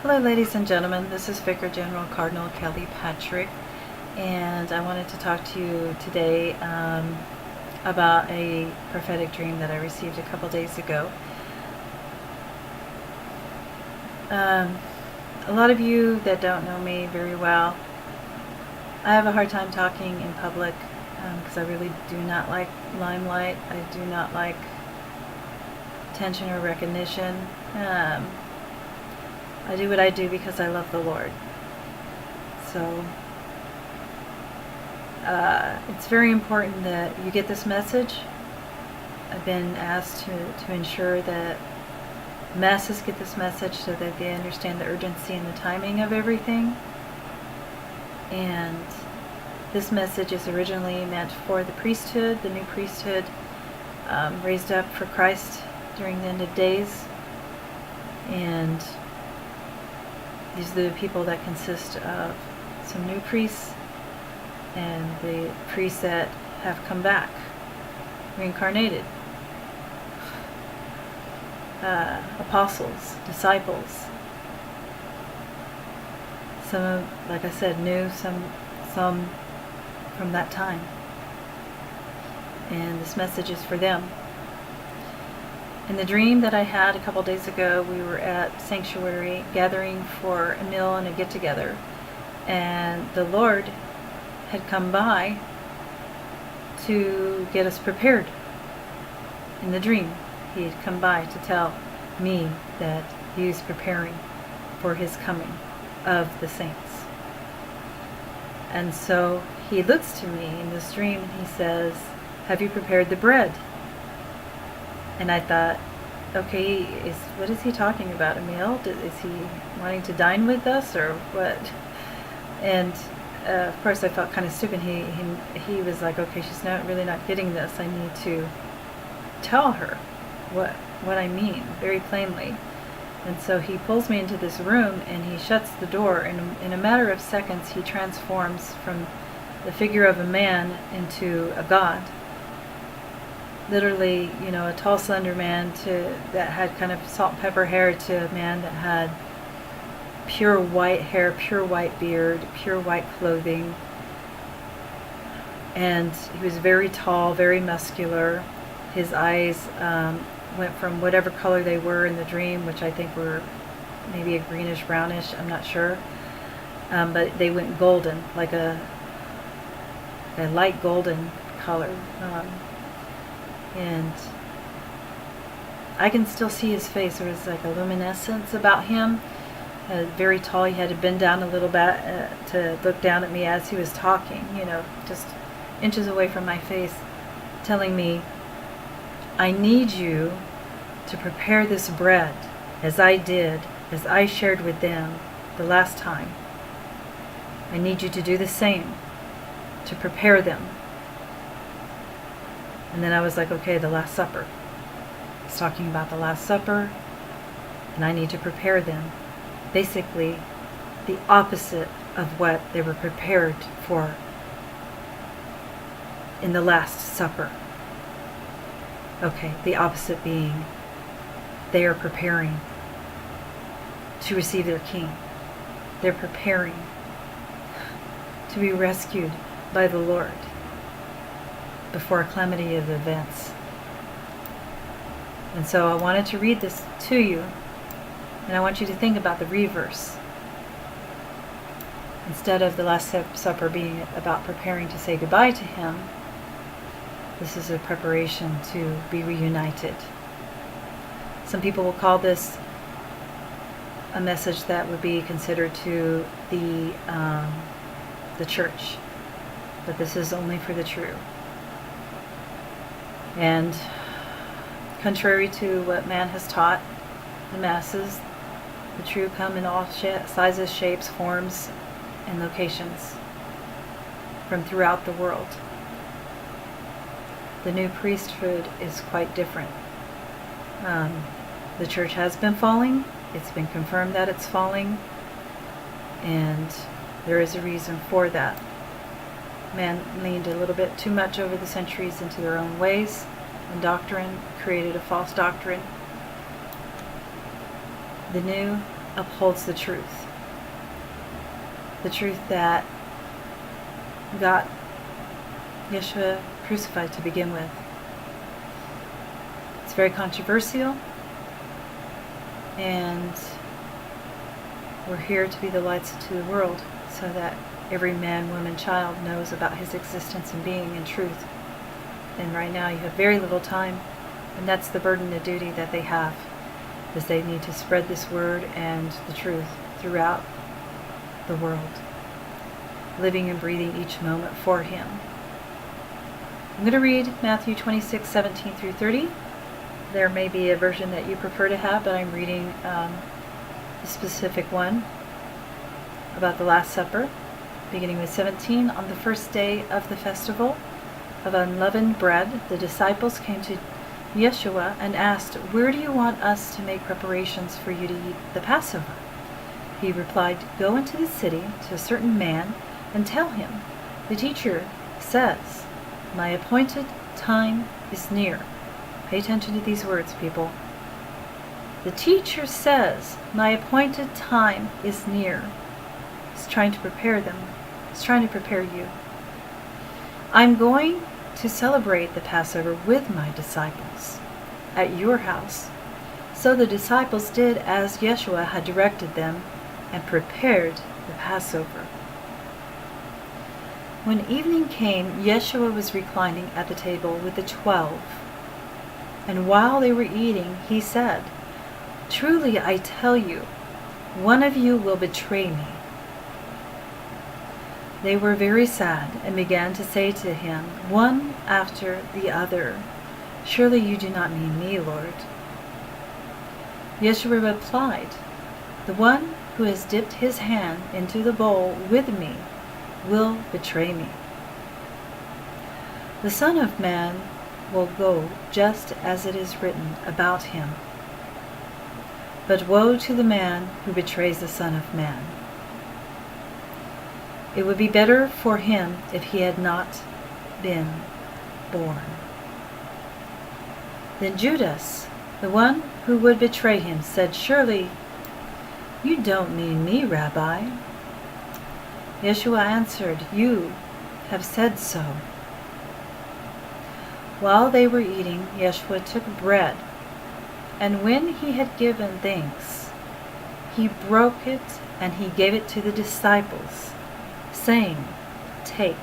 Hello ladies and gentlemen, this is Vicar General Cardinal Kelly Patrick, and I wanted to talk to you today about a prophetic dream that I received a couple days ago. A lot of you that don't know me very well, I have a hard time talking in public because I really do not like limelight. I do not like attention or recognition. I do what I do because I love the Lord. So it's very important that you get this message. I've been asked to ensure that masses get this message so that they understand the urgency and the timing of everything. And this message is originally meant for the priesthood, the new priesthood raised up for Christ during the end of days. And these are the people that consist of some new priests and the priests that have come back, reincarnated, apostles, disciples. Some, like I said, new, some from that time. And this message is for them. In the dream that I had a couple days ago, we were at Sanctuary gathering for a meal and a get-together, and the Lord had come by to get us prepared. In the dream, He had come by to tell me that He was preparing for His coming of the saints. And so He looks to me in this dream and He says, "Have you prepared the bread?" And I thought, okay, what is He talking about? A meal? Is He wanting to dine with us or what? And of course I felt kind of stupid. He was like, okay, she's really not getting this. I need to tell her what I mean very plainly. And so He pulls me into this room and He shuts the door, and in a matter of seconds He transforms from the figure of a man into a god. Literally, a tall, slender man that had kind of salt and pepper hair to a man that had pure white hair, pure white beard, pure white clothing. And he was very tall, very muscular. His eyes went from whatever color they were in the dream, which I think were maybe a greenish, brownish, I'm not sure. But they went golden, like a light golden color. And I can still see his face. There was like a luminescence about him. Very tall. He had to bend down a little bit to look down at me as he was talking, just inches away from my face, telling me, "I need you to prepare this bread as I did, as I shared with them the last time. I need you to do the same, to prepare them." And then I was like, okay, the Last Supper. He's talking about the Last Supper, and I need to prepare them. Basically, the opposite of what they were prepared for in the Last Supper. Okay, the opposite being they are preparing to receive their King. They're preparing to be rescued by the Lord before a calamity of events. And so I wanted to read this to you, and I want you to think about the reverse. Instead of the Last Supper being about preparing to say goodbye to Him, this is a preparation to be reunited. Some people will call this a message that would be considered to the church, but this is only for the true. And contrary to what man has taught the masses, the true come in all sizes, shapes, forms, and locations from throughout the world. The new priesthood is quite different. The church has been falling. It's been confirmed that it's falling, and there is a reason for that. Man leaned a little bit too much over the centuries into their own ways and doctrine, created a false doctrine. The new upholds the truth that got Yeshua crucified to begin with. It's very controversial, and we're here to be the lights to the world so that every man, woman, child knows about his existence and being in truth. And right now you have very little time, and that's the burden and duty that they have, is they need to spread this word and the truth throughout the world, living and breathing each moment for him. I'm going to read Matthew 26:17 through 30. There may be a version that you prefer to have, but I'm reading a specific one about the Last Supper, beginning with 17. On the first day of the festival of unleavened bread, the disciples came to Yeshua and asked, "Where do you want us to make preparations for you to eat the Passover?" He replied, "Go into the city to a certain man and tell him, 'The teacher says, my appointed time is near.'" Pay attention to these words, people. The teacher says, "My appointed time is near." He's trying to prepare them. He's trying to prepare you. "I'm going to celebrate the Passover with my disciples at your house." So the disciples did as Yeshua had directed them and prepared the Passover. When evening came, Yeshua was reclining at the table with the 12. And while they were eating, he said, "Truly I tell you, one of you will betray me." They were very sad and began to say to him, one after the other, "Surely you do not mean me, Lord." Yeshua replied, "The one who has dipped his hand into the bowl with me will betray me. The Son of Man will go just as it is written about him. But woe to the man who betrays the Son of Man. It would be better for him if he had not been born." Then Judas, the one who would betray him, said, "Surely you don't mean me, Rabbi." Yeshua answered, "You have said so." While they were eating, Yeshua took bread, and when he had given thanks, he broke it and he gave it to the disciples, saying, "Take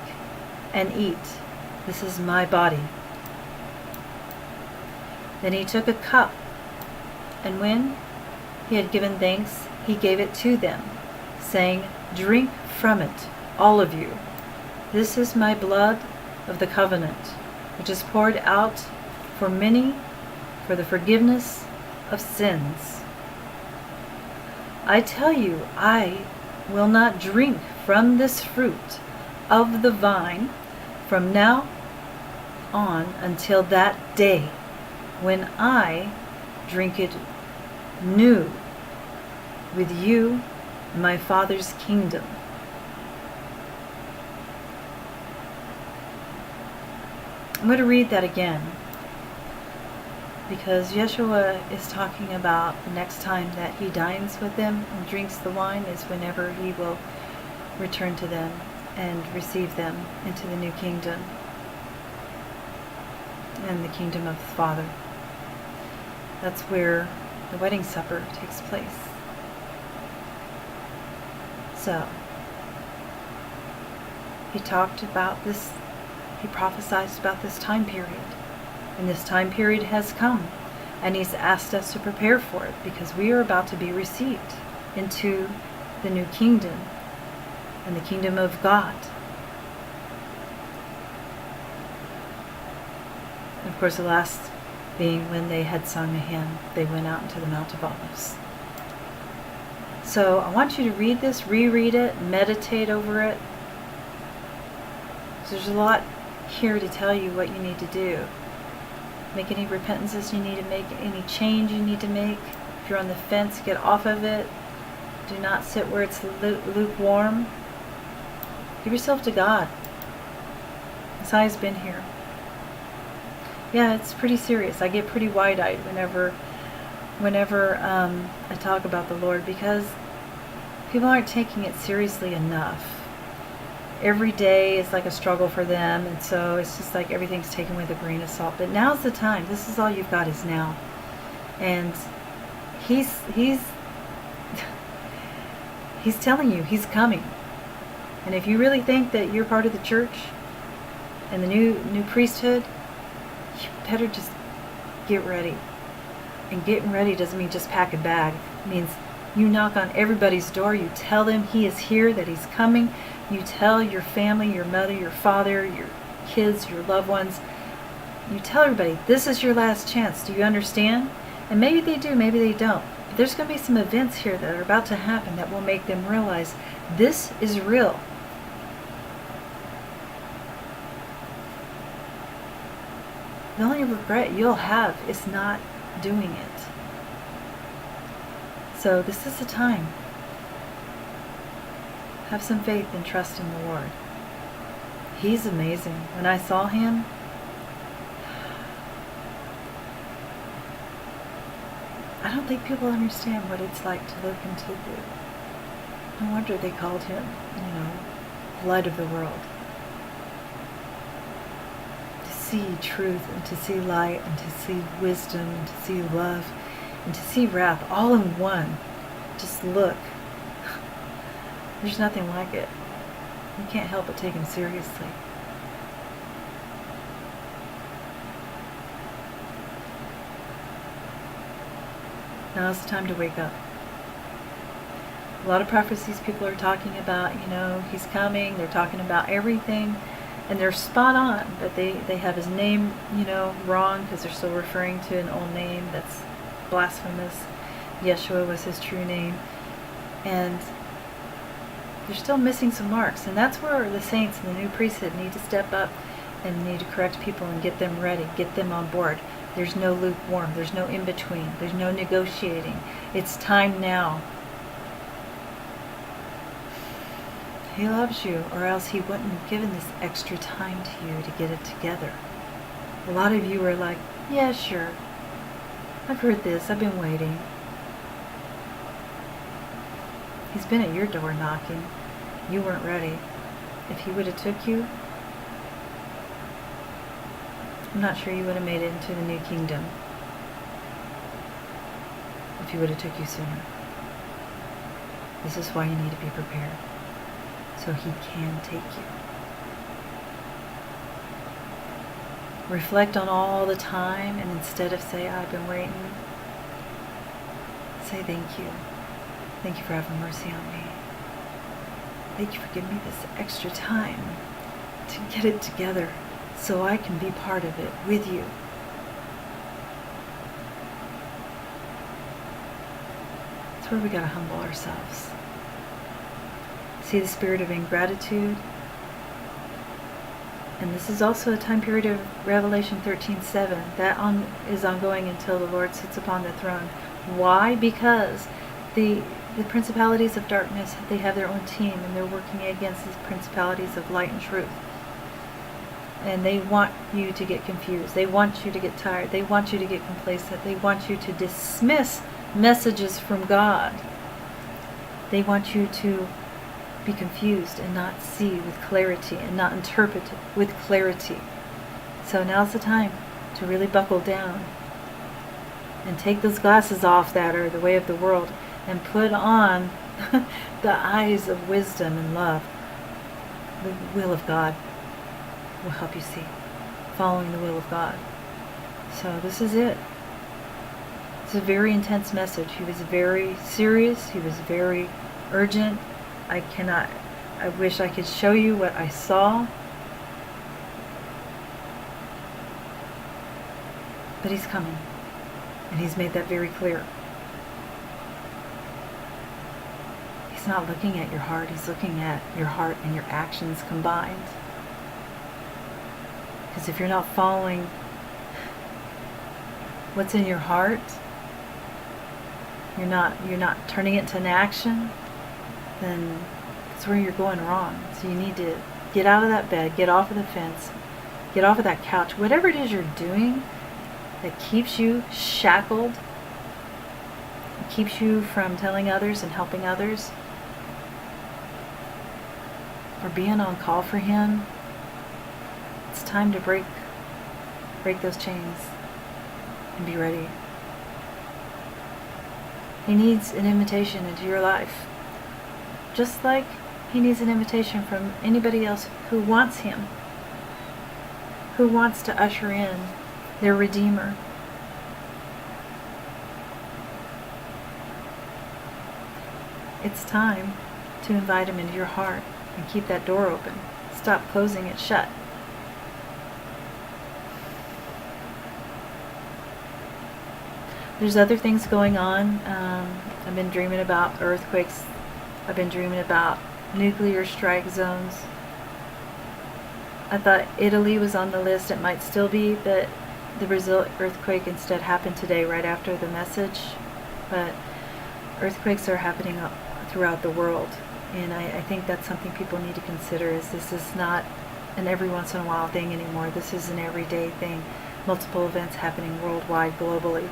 and eat. This is my body." Then he took a cup, and when he had given thanks, he gave it to them, saying, "Drink from it, all of you. This is my blood of the covenant, which is poured out for many for the forgiveness of sins. I tell you, I will not drink from this fruit of the vine from now on until that day when I drink it new with you in my Father's kingdom." I'm going to read that again, because Yeshua is talking about the next time that he dines with them and drinks the wine is whenever he will return to them and receive them into the new kingdom and the kingdom of the Father. That's where the wedding supper takes place. So, he talked about this, he prophesied about this time period. And this time period has come. And he's asked us to prepare for it because we are about to be received into the new kingdom and the kingdom of God. And of course, the last being when they had sung a hymn, they went out into the Mount of Olives. So I want you to read this, reread it, meditate over it. There's a lot here to tell you what you need to do. Make any repentances you need to make, any change you need to make. If you're on the fence, get off of it. Do not sit where it's lukewarm. Give yourself to God. Messiah's been here. Yeah, it's pretty serious. I get pretty wide-eyed whenever whenever I talk about the Lord, because people aren't taking it seriously enough. Every day is like a struggle for them, and so it's just like everything's taken with a grain of salt. But now's the time. This is all you've got is now. And he's telling you he's coming. And if you really think that you're part of the church and the new priesthood, you better just get ready. And getting ready doesn't mean just pack a bag. It means you knock on everybody's door. You tell them he is here, that he's coming. You tell your family, your mother, your father, your kids, your loved ones. You tell everybody, this is your last chance. Do you understand? And maybe they do, maybe they don't. But there's going to be some events here that are about to happen that will make them realize this is real. The only regret you'll have is not doing it. So this is the time. Have some faith and trust in the Lord. He's amazing. When I saw him, I don't think people understand what it's like to look into the... No wonder they called him, light of the world. To see truth and to see light and to see wisdom and to see love and to see wrath all in one. Just look. There's nothing like it. You can't help but take him seriously. Now's the time to wake up. A lot of prophecies people are talking about, he's coming, they're talking about everything, and they're spot on, but they have his name, wrong, because they're still referring to an old name that's blasphemous. Yeshua was his true name. And they're still missing some marks, and that's where the saints and the new priesthood need to step up and need to correct people and get them ready, get them on board. There's no lukewarm, there's no in-between, there's no negotiating. It's time now. He loves you, or else he wouldn't have given this extra time to you to get it together. A lot of you are like, yeah, sure, I've heard this, I've been waiting. He's been at your door knocking. You weren't ready. If he would have took you, I'm not sure you would have made it into the new kingdom. If he would have took you sooner. This is why you need to be prepared. So he can take you. Reflect on all the time, and instead of say, I've been waiting, say thank you. Thank you for having mercy on me. Thank you for giving me this extra time to get it together so I can be part of it with you. That's where we got to humble ourselves. See the spirit of ingratitude. And this is also a time period of Revelation 13:7. That is ongoing until the Lord sits upon the throne. Why? Because the principalities of darkness, they have their own team, and they're working against these principalities of light and truth. And they want you to get confused. They want you to get tired. They want you to get complacent. They want you to dismiss messages from God. They want you to be confused and not see with clarity and not interpret with clarity. So now's the time to really buckle down and take those glasses off that are the way of the world and put on the eyes of wisdom and love. The will of God will help you see, following the will of God. So this is it. It's a very intense message. He was very serious. He was very urgent. I wish I could show you what I saw. But he's coming. And he's made that very clear. He's not looking at your heart. He's looking at your heart and your actions combined. Because if you're not following what's in your heart, you're not turning it to an action, then it's where you're going wrong. So you need to get out of that bed, get off of the fence, get off of that couch, whatever it is you're doing that keeps you shackled keeps you from telling others and helping others, or being on call for Him, it's time to break those chains and be ready. He needs an invitation into your life, just like He needs an invitation from anybody else who wants Him, who wants to usher in their Redeemer. It's time to invite Him into your heart and keep that door open. Stop closing it shut. There's other things going on. I've been dreaming about earthquakes. I've been dreaming about nuclear strike zones. I thought Italy was on the list. It might still be, but the Brazil earthquake instead happened today right after the message. But earthquakes are happening throughout the world. And I think that's something people need to consider, is this is not an every once in a while thing anymore. This is an everyday thing. Multiple events happening worldwide, globally.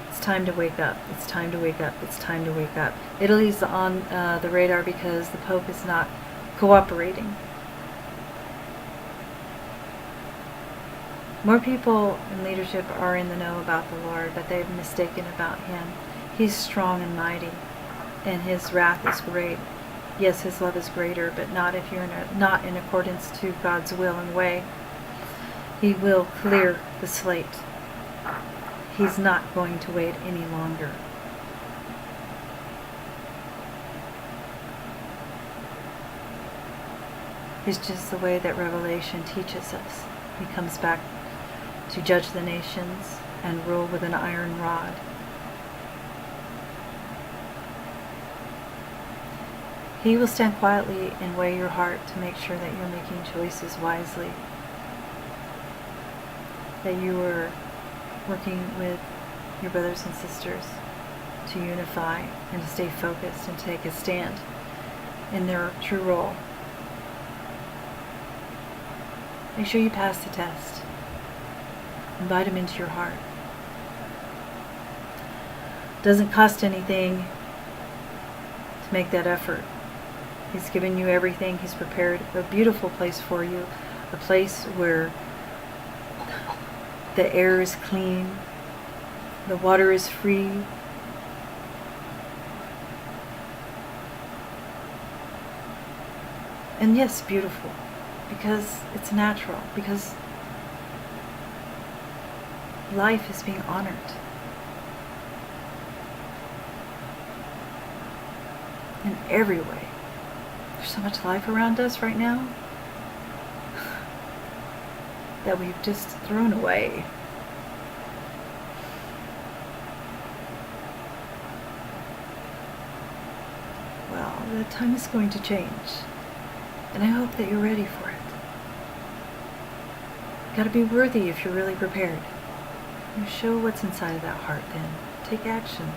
It's time to wake up. It's time to wake up. It's time to wake up. Italy's on the radar because the Pope is not cooperating. More people in leadership are in the know about the Lord, but they've mistaken about Him. He's strong and mighty, and His wrath is great. Yes, His love is greater, but not if you're not in accordance to God's will and way. He will clear the slate. He's not going to wait any longer. It's just the way that Revelation teaches us. He comes back to judge the nations and rule with an iron rod. He will stand quietly and weigh your heart to make sure that you're making choices wisely, that you are working with your brothers and sisters to unify and to stay focused and take a stand in their true role. Make sure you pass the test. Invite Him into your heart. Doesn't cost anything to make that effort. He's given you everything. He's prepared a beautiful place for you, a place where the air is clean, the water is free, and yes, beautiful, because it's natural, because life is being honored. In every way. There's so much life around us right now that we've just thrown away. Well, the time is going to change, and I hope that you're ready for it. You've got to be worthy if you're really prepared. You show what's inside of that heart then. Take action.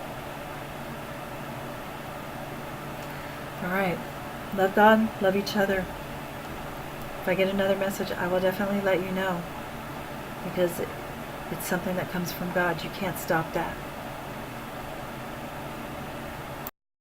Alright. Love God, love each other. If I get another message, I will definitely let you know, because it's something that comes from God. You can't stop that.